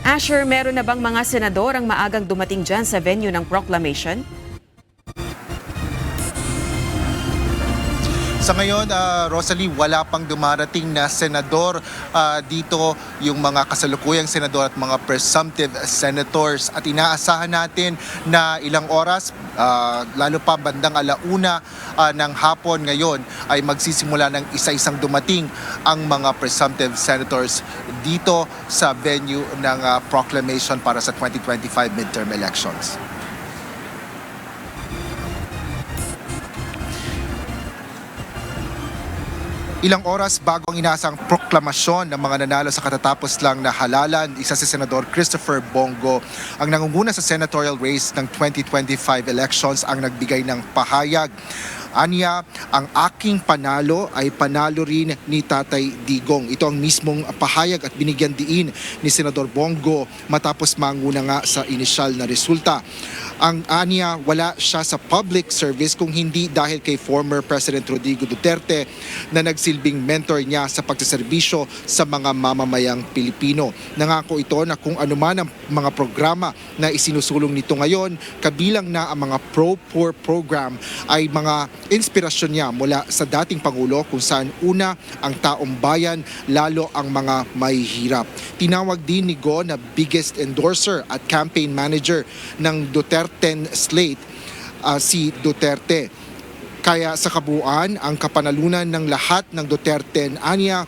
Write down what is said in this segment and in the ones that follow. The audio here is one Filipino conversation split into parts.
Asher, meron na bang mga senador ang maagang dumating dyan sa venue ng proclamation? Sa ngayon, Rosalie, wala pang dumarating na senador dito, yung mga kasalukuyang senador at mga presumptive senators. At inaasahan natin na ilang oras, lalo pa bandang alauna ng hapon ngayon, ay magsisimula ng isa-isang dumating ang mga presumptive senators dito sa venue ng proclamation para sa 2025 midterm elections. Ilang oras bago ang inaasang proklamasyon ng mga nanalo sa katatapos lang na halalan, isa si Senador Christopher Bongo ang nangunguna sa senatorial race ng 2025 elections ang nagbigay ng pahayag. Aniya, ang aking panalo ay panalo rin ni Tatay Digong. Ito ang mismong pahayag at binigyan diin ni Senador Bongo matapos manguna nga sa inisyal na resulta. Ang aniya, wala siya sa public service kung hindi dahil kay former President Rodrigo Duterte na nagsilbing mentor niya sa pagsaserbisyo sa mga mamamayang Pilipino. Nangako ito na kung anuman ang mga programa na isinusulong nito ngayon, kabilang na ang mga pro-poor program ay mga inspirasyon niya mula sa dating Pangulo kung saan una ang taong bayan, lalo ang mga mahihirap. Tinawag din ni Go na biggest endorser at campaign manager ng Duterte slate si Duterte. Kaya sa kabuuan, ang kapanalunan ng lahat ng Duterte aniya,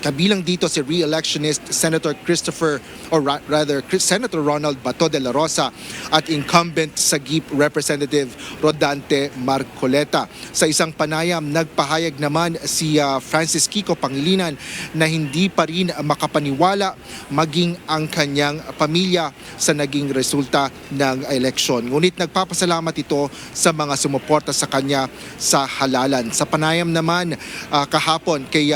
kabilang dito si re-electionist Senator Senator Ronald Bato de la Rosa at incumbent Sagip Representative Rodante Marcoleta. Sa isang panayam, nagpahayag naman si Francis Kiko Pangilinan na hindi pa rin makapaniwala maging ang kanyang pamilya sa naging resulta ng eleksyon. Ngunit nagpapasalamat ito sa mga sumuporta sa kanya sa halalan. Sa panayam naman kahapon kay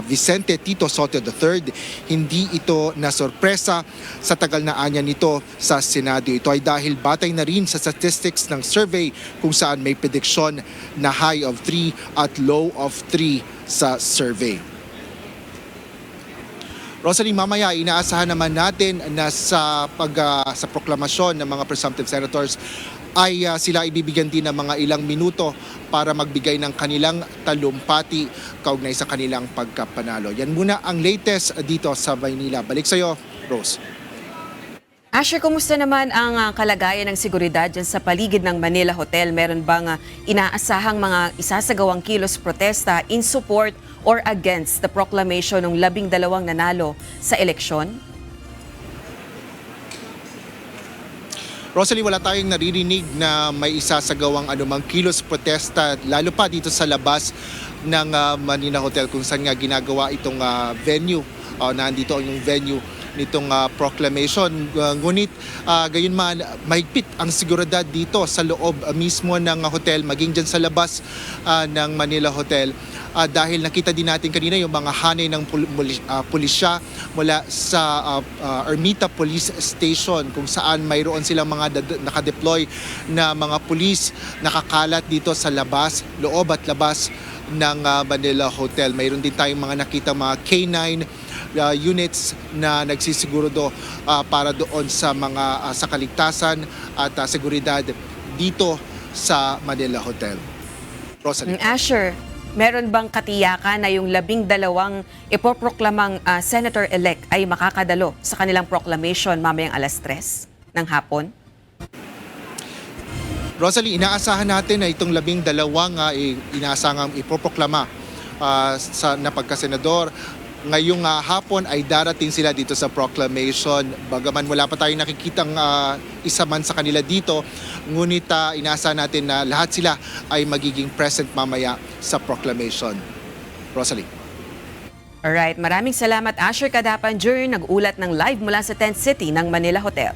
Vicente Tito Soto III, hindi ito na sorpresa sa tagal na anya nito sa Senado. Ito ay dahil batay na rin sa statistics ng survey kung saan may prediksyon na high of 3 at low of 3 sa survey. Rosalie, mamaya inaasahan naman natin na sa proklamasyon ng mga presumptive senators ay sila ibibigyan din ng mga ilang minuto para magbigay ng kanilang talumpati kaugnay sa kanilang pagkapanalo. Yan muna ang latest dito sa Maynila. Balik sa iyo, Rose. Asher, kumusta naman ang kalagayan ng seguridad dyan sa paligid ng Manila Hotel? Meron bang inaasahang mga isasagawang kilos protesta in support or against the proclamation ng 12 nanalo sa eleksyon? Rosalie, wala tayong naririnig na may isasagawang anumang kilos protesta, lalo pa dito sa labas ng Manila Hotel kung saan nga ginagawa itong venue. Nandito yung venue nitong proclamation. Ngunit gayon man, mahigpit ang seguridad dito sa loob mismo ng hotel, maging dyan sa labas ng Manila Hotel. Dahil nakita din natin kanina yung mga hanay ng pulisya mula sa Ermita Police Station kung saan mayroon silang mga nakadeploy na mga pulis nakakalat dito sa labas, loob at labas ng Manila Hotel. Mayroon din tayong mga nakita mga K9 units na nagsisiguro para doon sa mga sa kaligtasan at seguridad dito sa Manila Hotel. Rosalie. Asher, meron bang katiyakan na yung 12 ipoproklamang senator-elect ay makakadalo sa kanilang proclamation mamayang alas 3 ng hapon? Rosalie, inaasahan natin na itong 12 inaasahang ipoproklama na pagkasenador. Ngayong hapon ay darating sila dito sa proclamation. Bagaman wala pa tayong nakikitang isa man sa kanila dito, ngunit inaasahan natin na lahat sila ay magiging present mamaya sa proclamation. Rosalie. Alright, maraming salamat Asher Kadapan, nag-ulat ng live mula sa Tent City ng Manila Hotel.